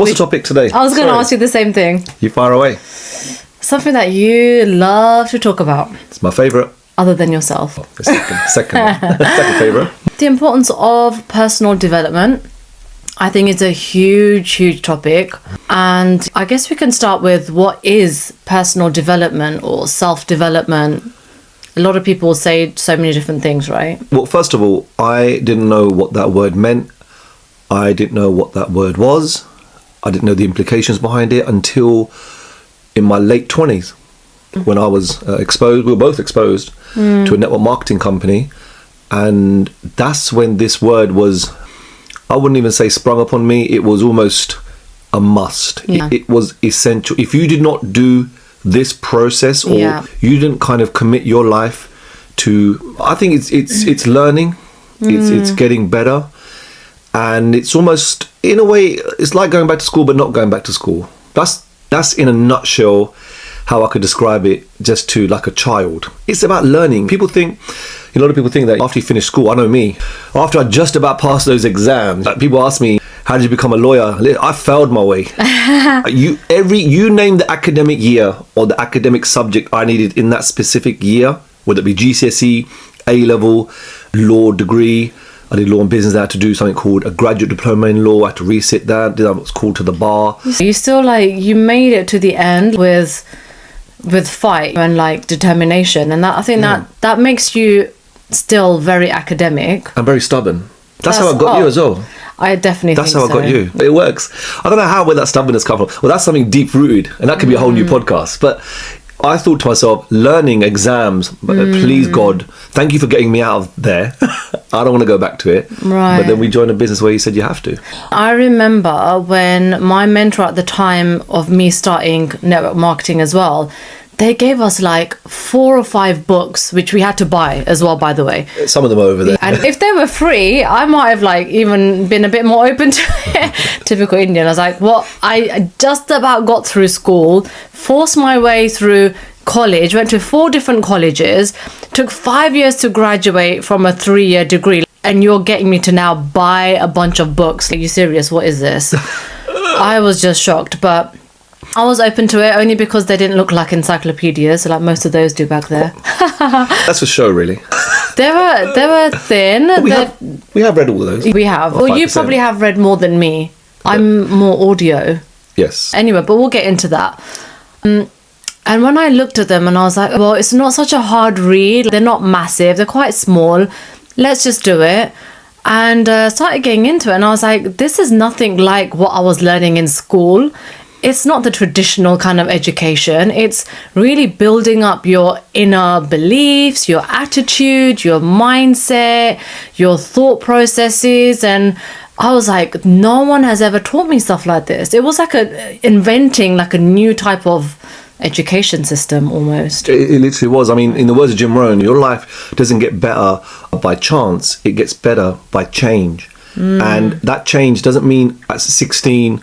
What's the topic today? I was going to ask you the same thing. You fire away. Something that you love to talk about. It's my favourite. Other than yourself. The second favourite. The importance of personal development, I think, is a huge topic. And I guess we can start with what is personal development or self-development. A lot of people say so many different things, right? Well, first of all, I didn't know what that word meant. I didn't know what that word was. I didn't know the implications behind it until in my late 20s when I was exposed. We were both exposed to a network marketing company. And that's when this word was, I wouldn't even say sprung upon me. It was almost a must. Yeah. It was essential. If you did not do this process or you didn't kind of commit your life to, I think it's learning. It's getting better. And it's almost, in a way, it's like going back to school but not going back to school. That's in a nutshell how I could describe it, just to like a child. It's about learning. A lot of people think that after you finish school, I know me, after I just about passed those exams, like people ask me, how did you become a lawyer? I failed my way. You name the academic year or the academic subject I needed in that specific year, whether it be GCSE, A-level, law degree. I did law and business. I had to do something called a graduate diploma in law. I had to resit that. Did what's called to the bar. You still you made it to the end with fight and determination, and that I think that makes you still very academic and very stubborn. That's how I got you as well. I definitely That's think how I got you. It works. I don't know where that stubbornness comes from. Well, that's something deep rooted, and that could be a whole new podcast. But I thought to myself, learning exams, please God, thank you for getting me out of there. I don't want to go back to it. Right. But then we joined a business where you said you have to. I remember when my mentor at the time of me starting network marketing as well, they gave us 4 or 5 books, which we had to buy as well, by the way. Some of them are over there. And if they were free, I might have even been a bit more open to it. Typical Indian. I was like, well, I just about got through school, forced my way through college, went to 4 different colleges, took 5 years to graduate from a 3-year degree. And you're getting me to now buy a bunch of books. Are you serious? What is this? I was just shocked, but I was open to it only because they didn't look like encyclopedias like most of those do back there. That's for show, really. They were thin. We have read all of those. We have. Well, you probably have read more than me. I'm more audio. Yes. Anyway, but we'll get into that. And when I looked at them and I was like, well, it's not such a hard read. They're not massive. They're quite small. Let's just do it. And started getting into it. And I was like, this is nothing like what I was learning in school. It's not the traditional kind of education. It's really building up your inner beliefs, your attitude, your mindset, your thought processes. And I was like, no one has ever taught me stuff like this. It was inventing a new type of education system almost. It literally was. I mean, in the words of Jim Rohn, your life doesn't get better by chance. It gets better by change. And that change doesn't mean at 16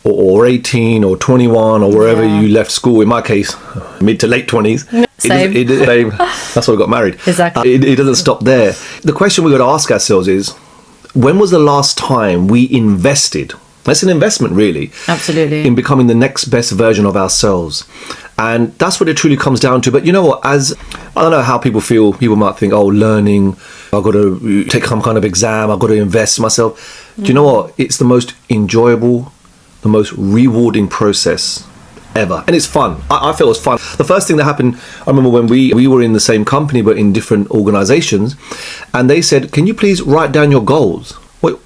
or 18 or 21 or wherever you left school. In my case, mid to late 20s. Same. That's why I got married. Exactly. It doesn't stop there. The question we've got to ask ourselves is, when was the last time we invested? That's an investment, really. Absolutely. In becoming the next best version of ourselves. And that's what it truly comes down to. But you know what, I don't know how people feel. People might think, learning, I've got to take some kind of exam, I've got to invest in myself. Do you know what? It's the most enjoyable, the most rewarding process ever. And it's fun. I feel it's fun. The first thing that happened, I remember when we were in the same company but in different organizations, and they said, can you please write down your goals? Wait,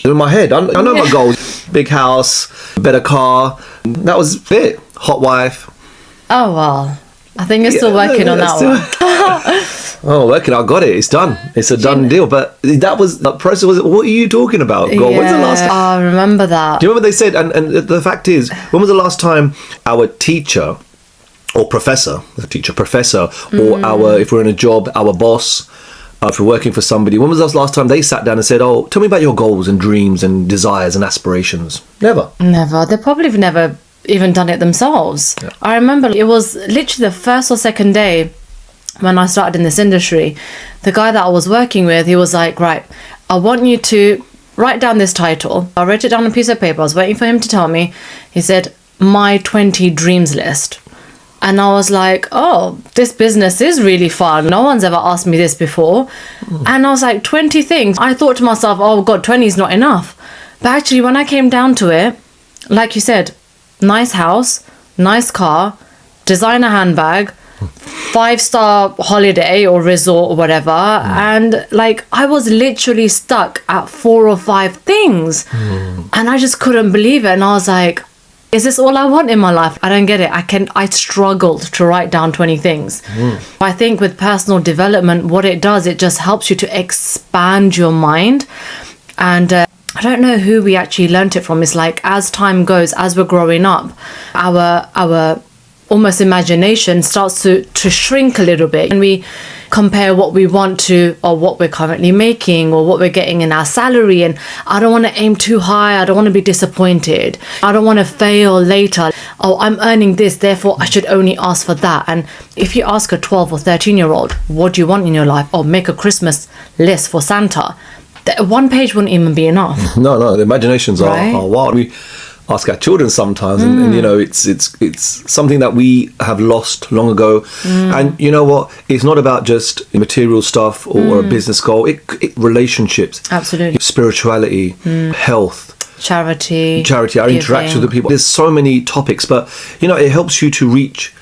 in my head, I know my goals. Big house, better car. That was it. Hot wife. Oh, well. I think you're still working on that one. Working. I got it. It's done. It's a done deal. But that was the process. What are you talking about? God, when's the last time? I remember that. Do you remember they said? And the fact is, when was the last time our teacher or professor, or our, if we're in a job, our boss, if we're working for somebody, when was the last time they sat down and said, tell me about your goals and dreams and desires and aspirations? Never. They probably have never even done it themselves. Yeah. I remember it was literally the first or second day when I started in this industry. The guy that I was working with, he was like, right, I want you to write down this title. I wrote it down on a piece of paper. I was waiting for him to tell me. He said, my 20 dreams list. And I was like, oh, this business is really fun. No one's ever asked me this before. And I was like, 20 things. I thought to myself, oh God, 20 is not enough. But actually, when I came down to it, like you said, nice house, nice car, designer handbag, 5-star holiday or resort or whatever. And like, I was literally stuck at 4 or 5 things. And I just couldn't believe it. And I was like, is this all I want in my life? I don't get it. I struggled to write down 20 things. I think with personal development, what it does, it just helps you to expand your mind. And I don't know who we actually learnt it from. It's like, as time goes, as we're growing up, our almost imagination starts to shrink a little bit, and we compare what we want to, or what we're currently making, or what we're getting in our salary. And I don't want to aim too high. I don't want to be disappointed. I don't want to fail later. Oh, I'm earning this, therefore I should only ask for that. And if you ask a 12 or 13-year-old, what do you want in your life? Or make a Christmas list for Santa. One page wouldn't even be enough. No, the imaginations are wild. We ask our children sometimes, and you know, it's something that we have lost long ago. And you know what, it's not about just material stuff or a business goal. It relationships, absolutely, spirituality, health, charity, our giving, interactions with people. There's so many topics, but you know, it helps you to reach,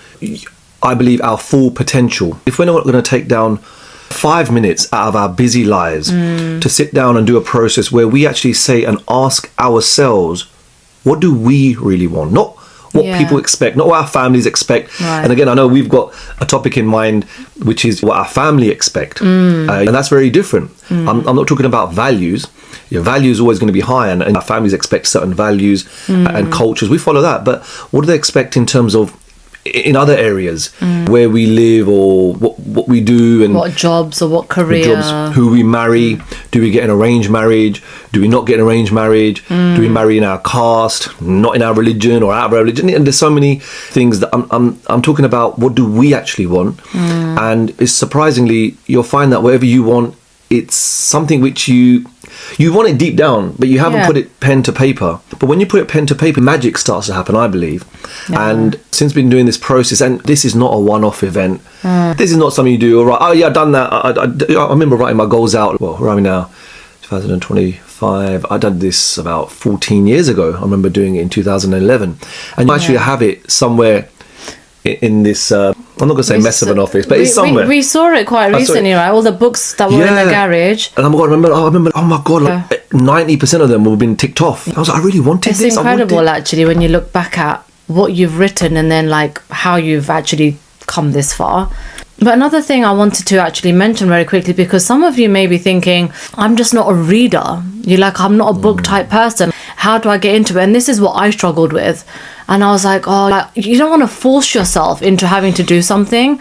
I believe, our full potential. If we're not going to take down 5 minutes out of our busy lives to sit down and do a process where we actually say and ask ourselves, what do we really want? Not what people expect, not what our families expect. Right. And again, I know we've got a topic in mind, which is what our family expect. And that's very different. I'm not talking about values. Your value is always going to be high, and our families expect certain values and cultures. We follow that. But what do they expect in terms of in other areas where we live, or what we do, and what jobs or what career, who we marry? Do we get an arranged marriage? Do we not get an arranged marriage? Do we marry in our caste, not in our religion, or out of our religion? And there's so many things that I'm talking about. What do we actually want? And it's surprisingly, you'll find that whatever you want, it's something which you want it deep down, but you haven't put it pen to paper. But when you put it pen to paper, magic starts to happen, I believe. And since been doing this process, and this is not a one-off event. This is not something you do, all right, oh yeah, I've done that. I remember writing my goals out. Well, where are we now? 2025. I did this about 14 years ago. I remember doing it in 2011. And you actually have it somewhere in this, I'm not going to say mess of an office, but it's somewhere. We saw it quite recently, right? All the books that were in the garage. And I remember, oh my God, like 90% of them have been ticked off. I was like, I really wanted this. It's incredible, actually, when you look back at what you've written and then like how you've actually come this far. But another thing I wanted to actually mention very quickly, because some of you may be thinking, I'm just not a reader. You're like, I'm not a book type person. How do I get into it? And this is what I struggled with. And I was like, oh, like, you don't want to force yourself into having to do something.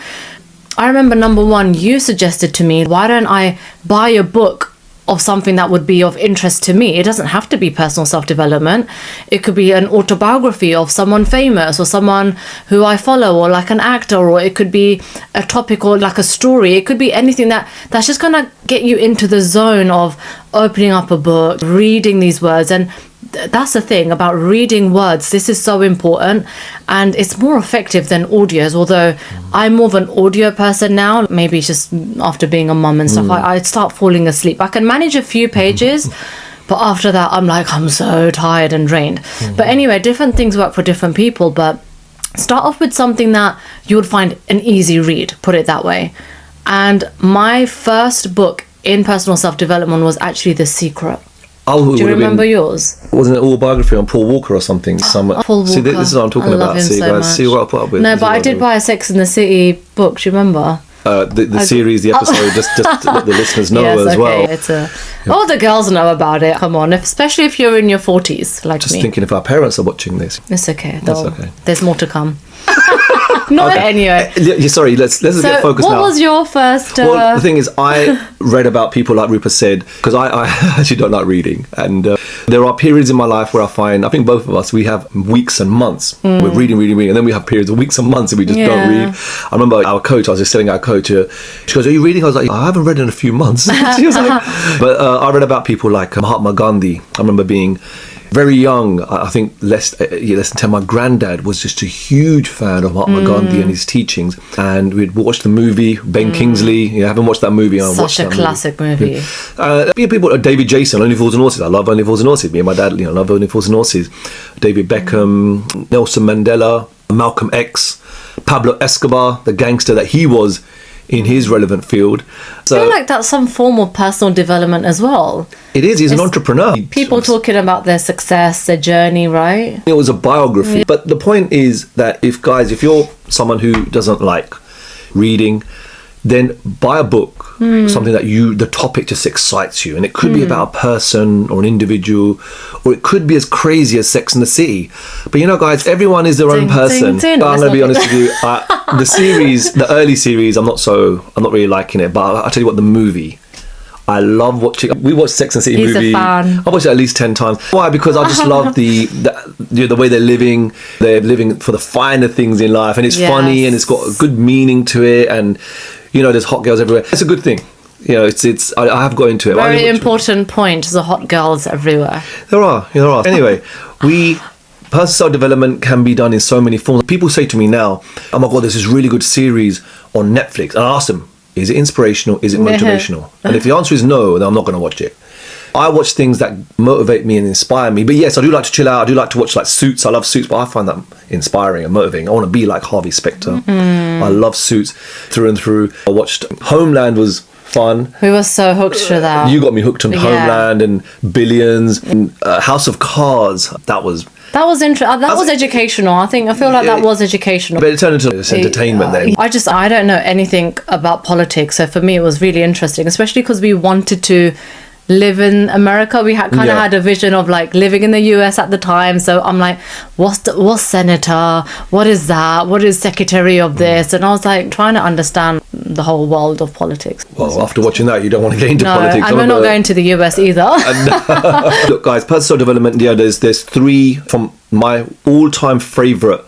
I remember, number one, you suggested to me, why don't I buy a book of something that would be of interest to me? It doesn't have to be personal self-development. It could be an autobiography of someone famous, or someone who I follow, or like an actor, or it could be a topic, or like a story. It could be anything that's just gonna get you into the zone of opening up a book, reading these words. And that's the thing about reading words. This is so important, and it's more effective than audios. Although I'm more of an audio person now, maybe it's just after being a mum and stuff, I start falling asleep. I can manage a few pages, but after that, I'm like, I'm so tired and drained. But anyway, different things work for different people. But start off with something that you would find an easy read, put it that way. And my first book in personal self-development was actually The Secret. Do you remember yours? Wasn't it an autobiography on Paul Walker or something? Paul Walker. See, this is what I'm talking about. See, so guys, much. see what I put up with. No, but I did buy a Sex and the City book. Do you remember? The series, the episode, just to let the listeners know as well. It's all the girls know about it. Come on, especially if you're in your 40s, like just me. Thinking if our parents are watching this. It's okay. That's okay. There's more to come. Not anyway. Sorry, let's get focused now. What was your first... Well, the thing is, I read about people like Rupa said, because I actually don't like reading. And there are periods in my life where I think both of us, we have weeks and months. We're reading. And then we have periods of weeks and months and we just don't read. I remember our coach, I was just telling our coach, she goes, are you reading? I was like, I haven't read in a few months. She was like, but I read about people like Mahatma Gandhi. I remember being very young, I think less than 10, my granddad was just a huge fan of Mahatma Gandhi and his teachings, and we'd watched the movie Ben Kingsley. I haven't watched that movie. Such a classic movie. People, David Jason, Only Fools and Horses. I love Only Fools and Horses. Me and my dad, love Only Fools and Horses. David Beckham, Nelson Mandela, Malcolm X, Pablo Escobar, the gangster that he was in his relevant field. So, I feel like that's some form of personal development as well. It is. He's an entrepreneur. People talking about their success, their journey, right? It was a biography. Yeah. But the point is that if you're someone who doesn't like reading, then buy a book, something that the topic just excites you. And it could be about a person or an individual, or it could be as crazy as Sex and the City. But guys, everyone is their own person. I'm going to be honest with you. The early series, I'm not really liking it. But I'll tell you what, the movie, I love watching. We watched Sex and the City movie. He's a fan. I watched it at least 10 times. Why? Because I just love the way they're living. They're living for the finer things in life, and it's funny, and it's got a good meaning to it, and there's hot girls everywhere. It's a good thing. I have got into it. Very important point. There's hot girls everywhere. There are. Anyway, personal self-development can be done in so many forms. People say to me now, oh my God, there's this really good series on Netflix. And I ask them, is it inspirational? Is it motivational? And if the answer is no, then I'm not going to watch it. I watch things that motivate me and inspire me. But yes, I do like to chill out. I do like to watch like Suits. I love Suits, but I find that inspiring and motivating. I want to be like Harvey Specter. I love Suits through and through. I watched Homeland, was fun. We were so hooked to that. You got me hooked on Homeland and Billions and House of Cards. That was interesting. That was educational. I feel like that was educational. But it turned into this entertainment then. I don't know anything about politics. So for me, it was really interesting, especially because we wanted to live in America. We had had a vision of like living in the US at the time. So I'm like, what's senator? What is that? What is secretary of this? And I was like trying to understand the whole world of politics. Well, after watching that, you don't want to get into politics. And we're not going to the US either. Look, guys, personal development. There's 3 from my all-time favorite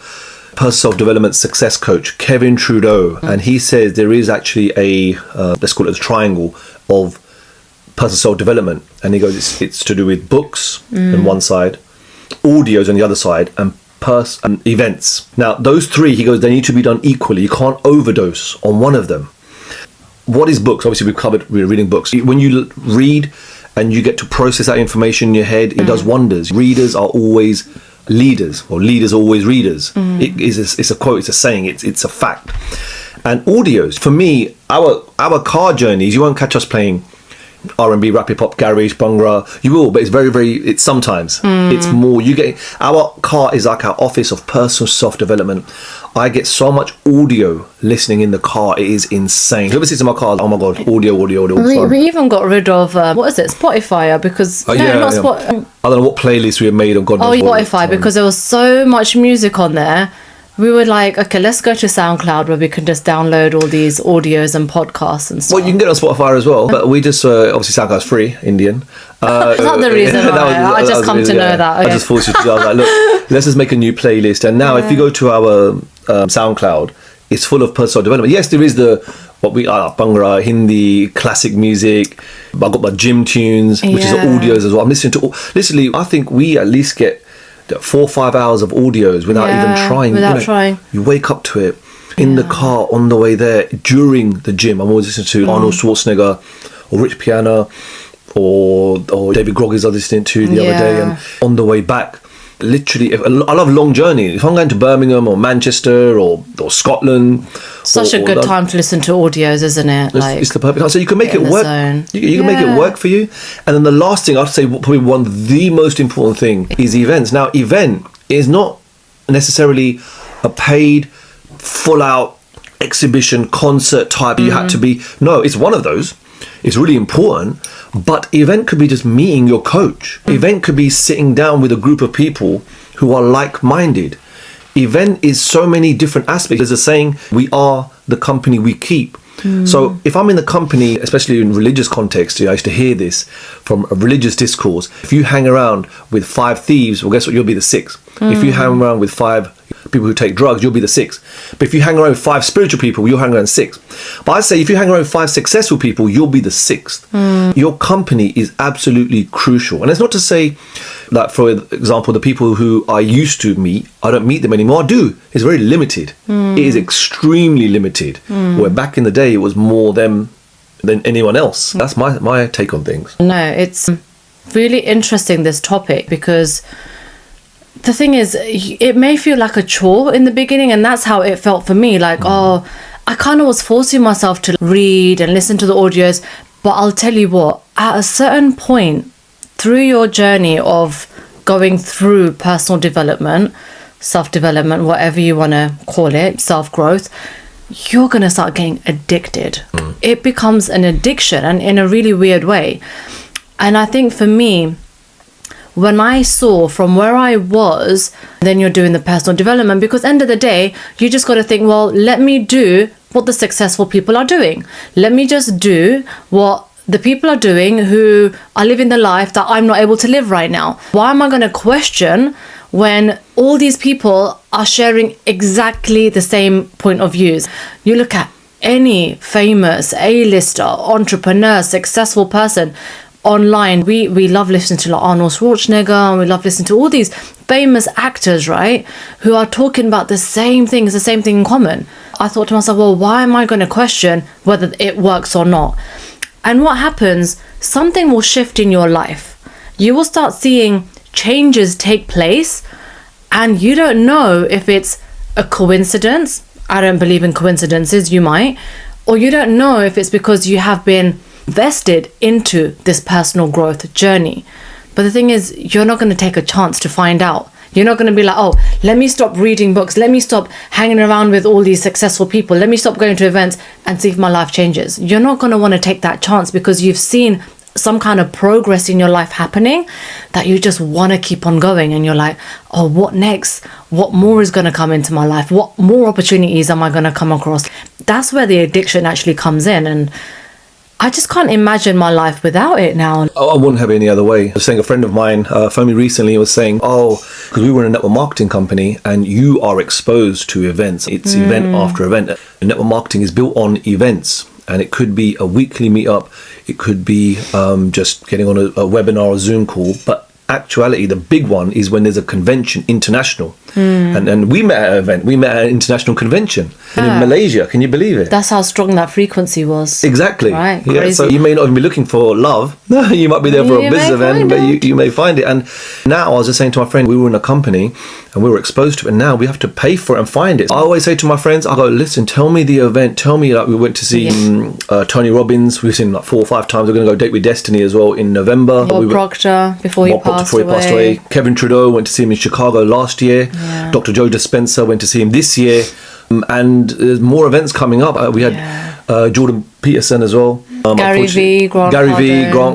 personal self-development success coach, Kevin Trudeau, and he says there is actually a let's call it a triangle of personal self-development, and he goes, it's to do with books on one side, audios on the other side, and events. Now those 3, he goes, they need to be done equally. You can't overdose on one of them. What is books? Obviously we're reading books. When you read and you get to process that information in your head, it does wonders. Readers are always leaders, or leaders are always readers. It's a quote, it's a saying, it's a fact. And audios, for me, our car journeys, you won't catch us playing R&B, rap, hip hop, garage, bhangra. You will, but it's very, very. It's sometimes. It's more. Our car is like our office of personal self-development. I get so much audio listening in the car. It is insane. Whoever sits in my car, oh my God, audio. We even got rid of what is it, Spotify? Because I don't know what playlist we have made of God. Spotify, because there was so much music on there. We were like, okay, let's go to SoundCloud where we can just download all these audios and podcasts and stuff. Well, you can get it on Spotify as well, but we just, obviously SoundCloud's free, Indian. Is that the reason why? I just come to know that. Okay. I just forced you to do. I was like, look, let's just make a new playlist. And now if you go to our SoundCloud, it's full of personal development. Yes, there is Bhangra, Hindi, classic music. I've got my gym tunes, which is audios as well. I'm listening to, literally, I think we at least get 4 or 5 hours of audios without even trying. You wake up to it in the car on the way there, during the gym. I'm always listening to Arnold Schwarzenegger or Rich Piana or David Goggins I was listening to the other day, and on the way back. Literally, I love long journeys. If I'm going to Birmingham or Manchester or Scotland, such a good time to listen to audios, isn't it? It's the perfect time. So you can make it work. You can make it work for you. And then the last thing I'd say, probably one of the most important thing, is events. Now, event is not necessarily a paid, full-out exhibition, concert type. You had to be. No, it's one of those. It's really important, but event could be just meeting your coach. Event could be sitting down with a group of people who are like-minded. event is so many different aspects. There's a saying, we are the company we keep. So if I'm in the company, especially in religious context, I used to hear this from a religious discourse. If you hang around with 5 thieves, well, guess what? You'll be the 6th. If you hang around with 5 people who take drugs, you'll be the 6th. But if you hang around with 5 spiritual people, you'll hang around 6th. But I say if you hang around with 5 successful people, you'll be the 6th. Your company is absolutely crucial. And it's not to say that, for example, the people who I used to meet, I don't meet them anymore. I do. It's very limited. It is extremely limited. Where back in the day, it was more them than anyone else. That's my take on things. No, it's really interesting, this topic, because the thing is, it may feel like a chore in the beginning, and that's how it felt for me. Like, oh, I kind of was forcing myself to read and listen to the audios. But I'll tell you what, at a certain point through your journey of going through personal development, self-development, whatever you want to call it, self-growth, you're going to start getting addicted. It becomes an addiction, and in a really weird way. And I think for me, when I saw from where I was, then you're doing the personal development, because end of the day, you just got to think, well, let me do what the successful people are doing. Let me just do what the people are doing who are living the life that I'm not able to live right now. Why am I going to question when all these people are sharing exactly the same point of views? You look at any famous A-lister, entrepreneur, successful person online. We love listening to like Arnold Schwarzenegger, and we love listening to all these famous actors, right, who are talking about the same things, the same thing in common. I thought to myself, well, why am I going to question whether it works or not? And what happens, something will shift in your life. You will start seeing changes take place, and you don't know if it's a coincidence. I don't believe in coincidences, you might. Or you don't know if it's because you have been vested into this personal growth journey. But the thing is, you're not going to take a chance to find out. You're not going to be like, oh, let me stop reading books. Let me stop hanging around with all these successful people. Let me stop going to events and see if my life changes. You're not going to want to take that chance, because you've seen some kind of progress in your life happening that you just want to keep on going. And you're like, oh, what next? What more is going to come into my life? What more opportunities am I going to come across? That's where the addiction actually comes in. And I just can't imagine my life without it now. I wouldn't have it any other way. I was saying, a friend of mine phoned me recently and was saying, oh, because we were in a network marketing company and you are exposed to events. It's event after event. Network marketing is built on events, and it could be a weekly meetup. It could be just getting on a webinar or Zoom call. But actuality, the big one is when there's a convention, international. And we met at an event. We met at an international convention in Malaysia. Can you believe it? That's how strong that frequency was. Exactly. Right. Yeah. Crazy. So you may not even be looking for love. You might be there for a business event, but you may find it. And now, I was just saying to my friend, we were in a company and we were exposed to it, and now we have to pay for it and find it. I always say to my friends, I go, listen, tell me the event. Tell me, like, we went to see Tony Robbins. We've seen like 4 or 5 times. We're going to go Date with Destiny as well in November. Bob Proctor before he passed away. Kevin Trudeau, went to see him in Chicago last year. Dr. Joe Dispenza, went to see him this year. And there's more events coming up. We had Jordan Peterson as well. Gary V, Grant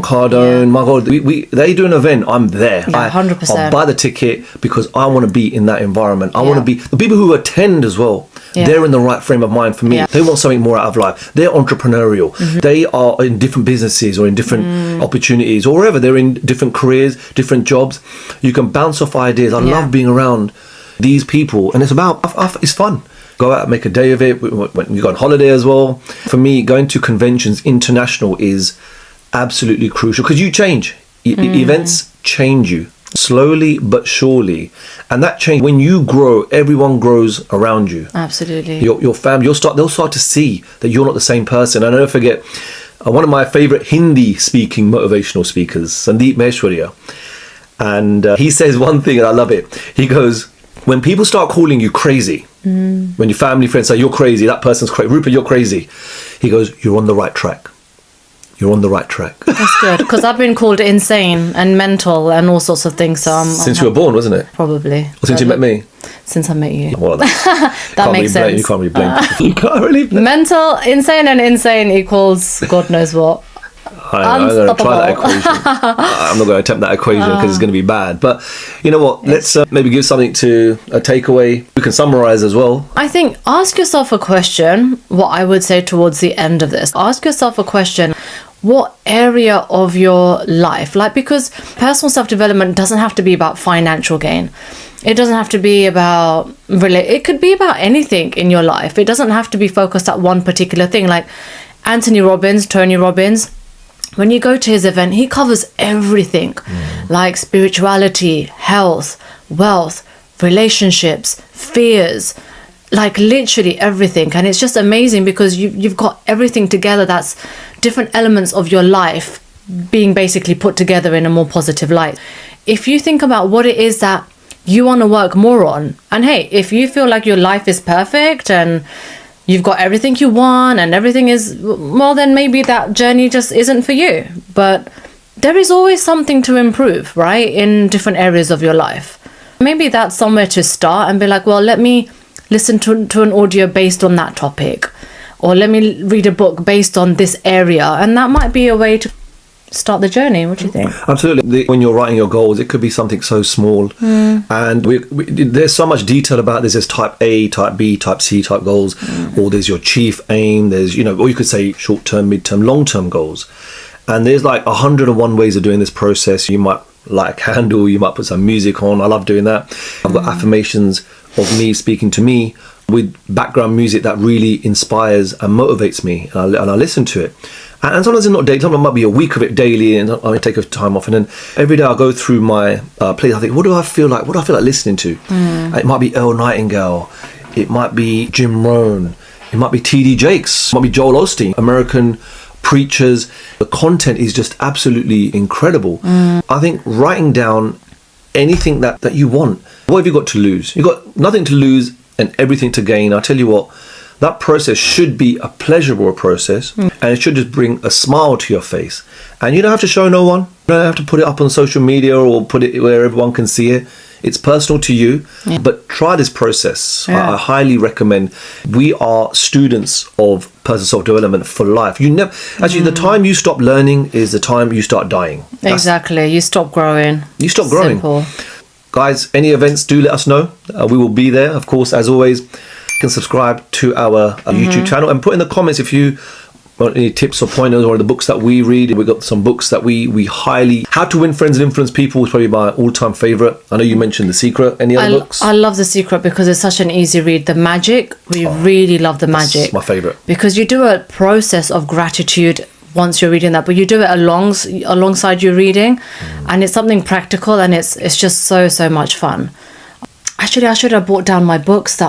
Cardone. My God, they do an event, I'm there. 100%. I'll buy the ticket because I want to be in that environment. I want to be, the people who attend as well, they're in the right frame of mind for me. They want something more out of life. They're entrepreneurial. They are in different businesses or in different opportunities, or wherever. They're in different careers, different jobs. You can bounce off ideas. I love being around these people, and it's fun. Go out and make a day of it. When you go on holiday as well. For me, going to conventions international is absolutely crucial, because you change. Events change you slowly but surely, and that change, when you grow, everyone grows around you. Absolutely. Your family, they'll start to see that you're not the same person. And I never forget one of my favorite Hindi speaking motivational speakers, Sandeep Maheshwaria, and he says one thing and I love it. He goes, when people start calling you crazy, when your family friends say you're crazy, that person's crazy, Rupert, you're crazy, he goes, you're on the right track. You're on the right track. That's good, because I've been called insane and mental and all sorts of things. So since you were born, wasn't it? Probably. Or since you met me? Since I met you. Well, that makes sense. You can't really blame. You can't really blame. Mental, insane, and insane equals God knows what. I'm going to try that equation. I'm not going to attempt that equation because it's going to be bad. But you know what? Let's maybe give something to a takeaway. We can summarize as well. I think ask yourself a question, what I would say towards the end of this. Ask yourself a question. What area of your life, like, because personal self-development doesn't have to be about financial gain. It doesn't have to be about, it could be about anything in your life. It doesn't have to be focused at one particular thing. Like Tony Robbins, when you go to his event, he covers everything, like spirituality, health, wealth, relationships, fears, like literally everything. And it's just amazing because you've got everything together. That's different elements of your life being basically put together in a more positive light. If you think about what it is that you want to work more on, and hey, if you feel like your life is perfect and you've got everything you want and everything is, well, then maybe that journey just isn't for you. But there is always something to improve, right, in different areas of your life. Maybe that's somewhere to start and be like, well, let me listen to an audio based on that topic, or let me read a book based on this area. And that might be a way to start the journey. What do you think? Absolutely. When you're writing your goals, it could be something so small, and there's so much detail about this. There's type A, type B, type C type goals, or there's your chief aim. There's, or you could say short-term, mid-term, long-term goals, and there's like 101 ways of doing this process. You might light a candle, you might put some music on. I love doing that. I've got affirmations of me speaking to me with background music that really inspires and motivates me, and I listen to it. And sometimes it's not daily, sometimes it might be a week of it daily, and I take a time off, and then every day I go through my playlist. I think, what do I feel like listening to? It might be Earl Nightingale, it might be Jim Rohn, it might be T.D. Jakes, it might be Joel Osteen, American preachers. The content is just absolutely incredible. I think writing down anything that you want. What have you got to lose? You've got nothing to lose and everything to gain. I tell you what, that process should be a pleasurable process, and it should just bring a smile to your face. And you don't have to show no one. You don't have to put it up on social media or put it where everyone can see it. It's personal to you, but try this process. I highly recommend. We are students of personal self-development for life. You never, actually, the time you stop learning is the time you start dying. Exactly. You stop growing. You stop growing. Simple. Guys, any events, do let us know. We will be there, of course, as always. You can subscribe to our YouTube channel and put in the comments if you want any tips or pointers or the books that we read. We've got some books that we highly... How to Win Friends and Influence People is probably my all-time favourite. I know you mentioned The Secret. Any other books? I love The Secret because it's such an easy read. The Magic, we really love The Magic. It's my favourite. Because you do a process of gratitude once you're reading that, but you do it alongside your reading, and it's something practical, and it's just so much fun. Actually, I should have brought down my books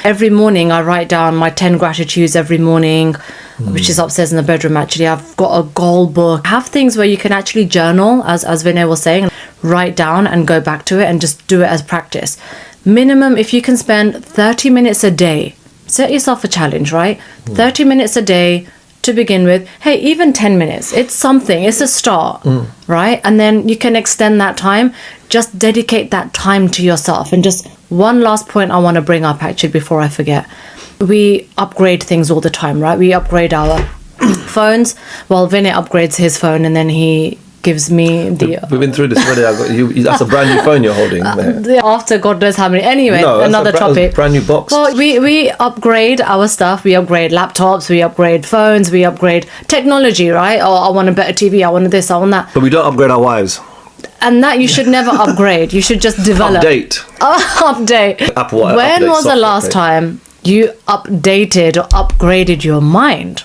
every morning I write down my 10 gratitudes every morning, which is upstairs in the bedroom. Actually, I've got a goal book. I have things where you can actually journal, as Vinay was saying, write down and go back to it and just do it as practice. Minimum, if you can spend 30 minutes a day, set yourself a challenge, right? 30 minutes a day to begin with. Hey, even 10 minutes, it's something, it's a start, right? And then you can extend that time. Just dedicate that time to yourself. And just one last point I want to bring up, actually, before I forget. We upgrade things all the time, right? We upgrade our phones. Well, Vinay upgrades his phone, and then he gives me the... We've been through this already. That's a brand new phone you're holding there. After God knows how many. Anyway, another topic. Brand new box. Well, we upgrade our stuff. We upgrade laptops. We upgrade phones. We upgrade technology, right? Oh, I want a better TV. I want this. I want that. But we don't upgrade our wives. And that you should never upgrade. You should just develop. Update. Update. Apple, when was the last time you updated or upgraded your mind?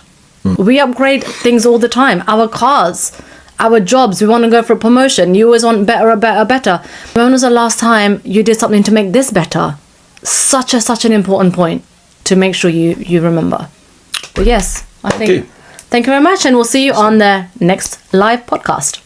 We upgrade things all the time. Our cars, our jobs, we want to go for a promotion. You always want better. When was the last time you did something to make this better? Such an important point to make sure you remember. But yes, I think. Thank you very much, and we'll see you on the next live podcast.